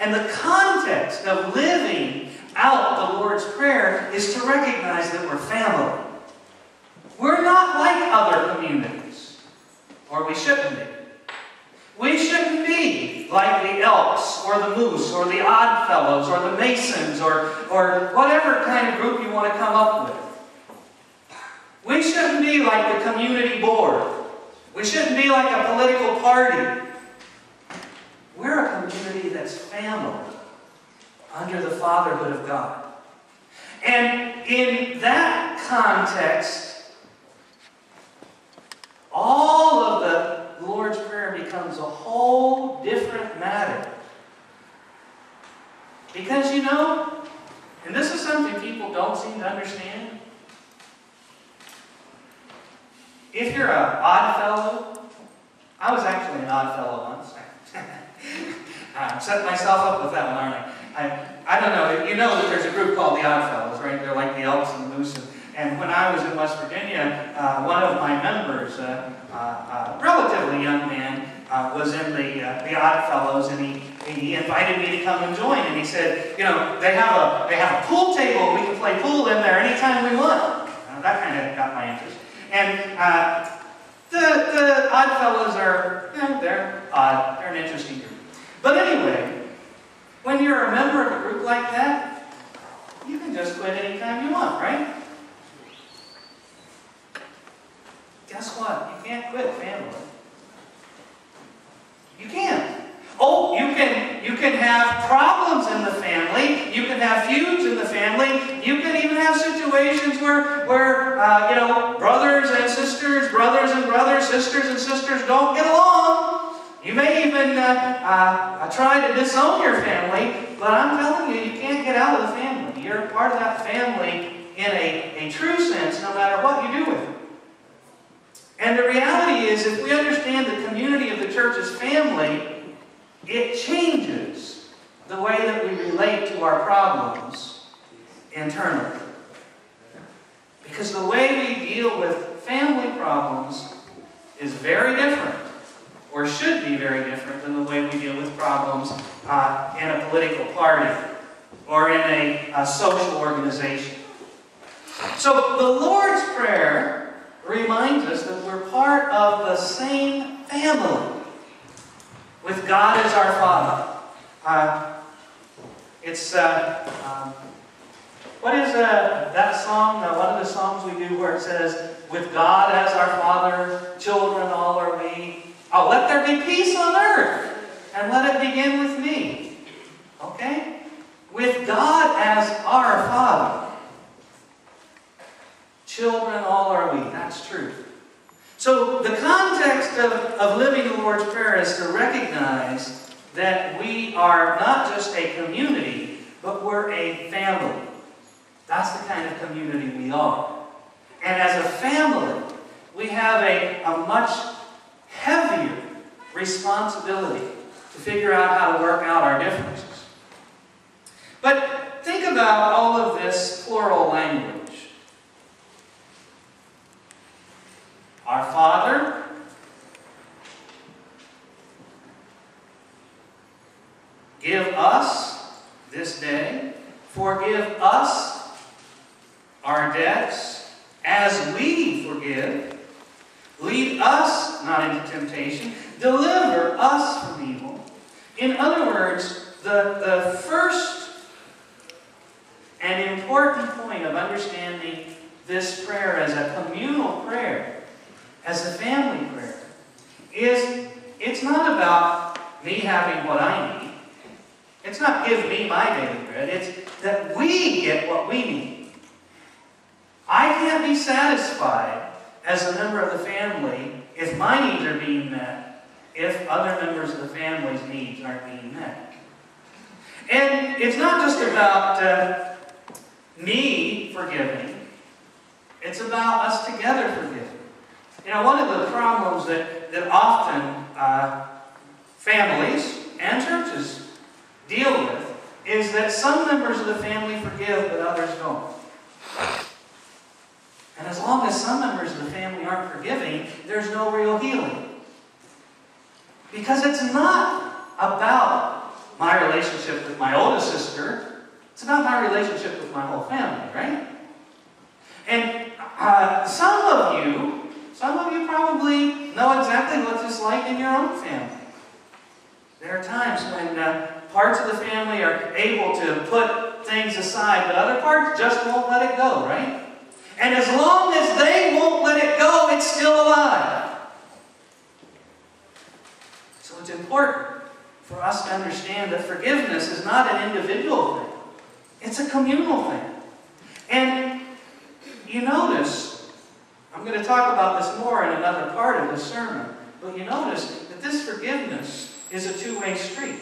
And the context of living out the Lord's Prayer is to recognize that we're family. We're not like other communities, or we shouldn't be. We shouldn't be like the Elks, or the Moose, or the Oddfellows, or the Masons, or whatever kind of group you want to come up with. We shouldn't be like the community board. We shouldn't be like a political party. We're a community that's family under the fatherhood of God. And in that context, all of the Lord's Prayer becomes a whole different matter. Because you know, and this is something people don't seem to understand, if you're an odd fellow, I was actually an odd fellow once. I'm setting myself up with that one, aren't I? I don't know. You know that there's a group called the Oddfellows, right? They're like the Elks and the Moose. And when I was in West Virginia, one of my members, a relatively young man, was in the Oddfellows, and he invited me to come and join. And he said, you know, they have a pool table. We can play pool in there anytime we want. That kind of got my interest. And the Oddfellows are, you know, they're odd. They're an interesting group. But anyway, when you're a member of a group like that, you can just quit anytime you want, right? Guess what? You can't quit family. You can't. Oh, you can have problems in the family. You can have feuds in the family. You can even have situations where you know, brothers and sisters, sisters and sisters don't get along. You may even try to disown your family, but I'm telling you, you can't get out of the family. You're part of that family in a true sense, no matter what you do with it. And the reality is, if we understand the community of the church as family, it changes the way that we relate to our problems internally. Because the way we deal with family problems is very different, or should be very different, than the way we deal with problems in a political party or in a social organization. So the Lord's Prayer reminds us that we're part of the same family with God as our Father. What is that song? One of the songs we do where it says, "With God as our Father, children all are we. Oh, let there be peace on earth, and let it begin with me." Okay? With God as our Father, children all are we. That's true. So the context of living the Lord's Prayer is to recognize that we are not just a community, but we're a family. That's the kind of community we are. And as a family, we have a much heavier responsibility to figure out how to work out our differences. But think about all of this plural language. Our Father, give us this day, forgive us our debts as we forgive, lead us not into temptation, deliver us from evil. In other words, the first and important point of understanding this prayer as a communal prayer, as a family prayer, is it's not about me having what I need. It's not give me my daily bread. It's that we get what we need. I can't be satisfied as a member of the family if my needs are being met, if other members of the family's needs aren't being met. And it's not just about me forgiving. It's about us together forgiving. You know, one of the problems that often families and churches deal with is that some members of the family forgive, but others don't. And as long as some members of the family aren't forgiving, there's no real healing. Because it's not about my relationship with my oldest sister. It's about my relationship with my whole family, right? And some of you probably know exactly what it's like in your own family. There are times when parts of the family are able to put things aside, but other parts just won't let it go, right? And as long as they won't let it go, it's still alive. So it's important for us to understand that forgiveness is not an individual thing. It's a communal thing. And you notice, I'm going to talk about this more in another part of this sermon, but you notice that this forgiveness is a two-way street.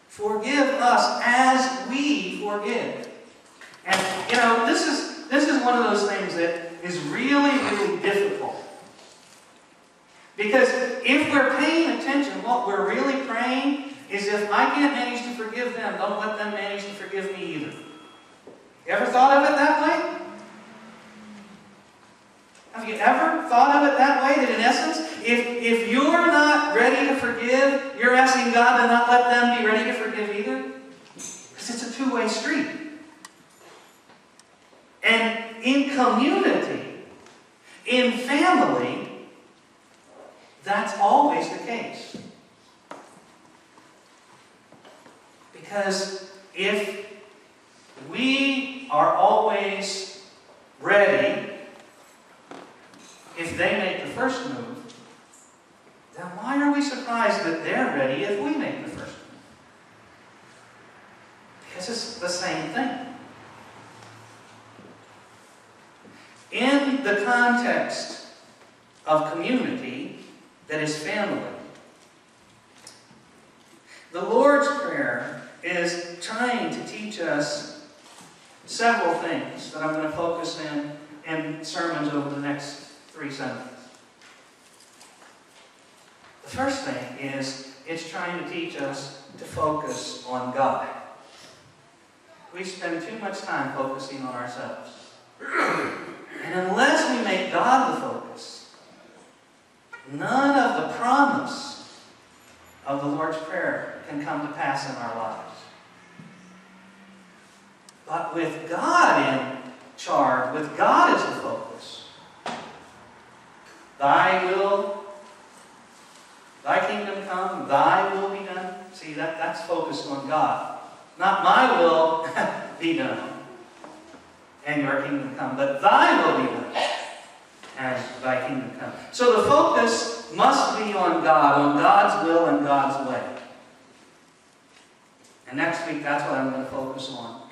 Forgive us as we forgive. And, you know, this is one of those things that is really, really difficult. Because if we're paying attention, what we're really praying is if I can't manage to forgive them, don't let them manage to forgive me either. You ever thought of it that way? Have you ever thought of it that way? That in essence, if you're not ready to forgive, you're asking God to not let them be ready to forgive either? Because it's a two-way street. And in community, in family, that's always the case. Because if we are always ready, if they make the first move, then why are we surprised that they're ready if we make the first move? Because it's the same thing. In the context of community that is family, the Lord's Prayer is trying to teach us several things that I'm going to focus in sermons over the next 3 Sundays. The first thing is it's trying to teach us to focus on God. We spend too much time focusing on ourselves. And unless we make God the focus, none of the promise of the Lord's Prayer can come to pass in our lives. But with God in charge, with God as the focus, Thy will, Thy kingdom come, Thy will be done. See, that's focused on God. Not my will be done and your kingdom come, but Thy will be done as Thy kingdom come. So the focus must be on God, on God's will and God's way. And next week, that's what I'm going to focus on.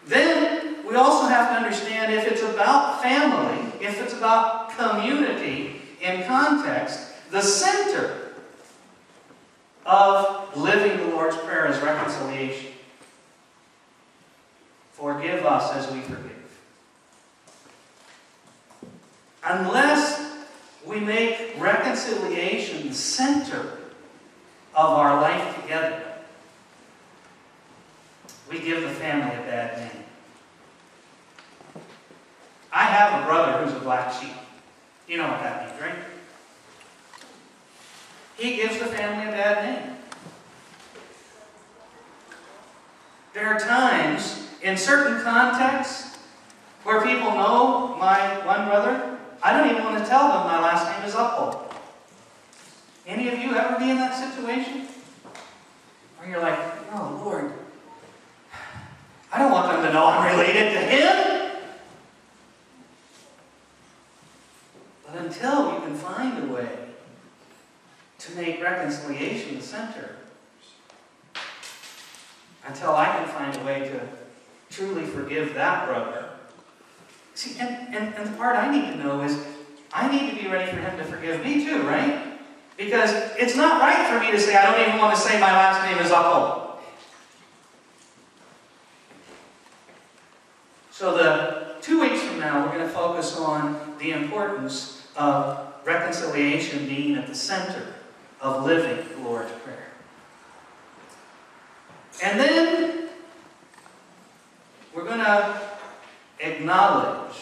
Then, we also have to understand if it's about family, if it's about community in context, the center of living the Lord's Prayer is reconciliation. Forgive us as we forgive. Unless we make reconciliation the center of our life together, we give the family a bad name. I have a brother who's a black sheep. You know what that means, right? He gives the family a bad name. There are times in certain contexts where people know my one brother, I don't even want to tell them my last name is Upole. Any of you ever be in that situation? Where you're like, oh Lord, I don't want them to know I'm related to him. But until you can find a way to make reconciliation the center, until I can find a way to truly forgive that brother. See, and the part I need to know is I need to be ready for him to forgive me too, right? Because it's not right for me to say, I don't even want to say my last name is Upole. So the 2 weeks from now, we're going to focus on the importance of reconciliation being at the center of living the Lord's Prayer. And then we're going to acknowledge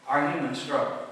our human struggle.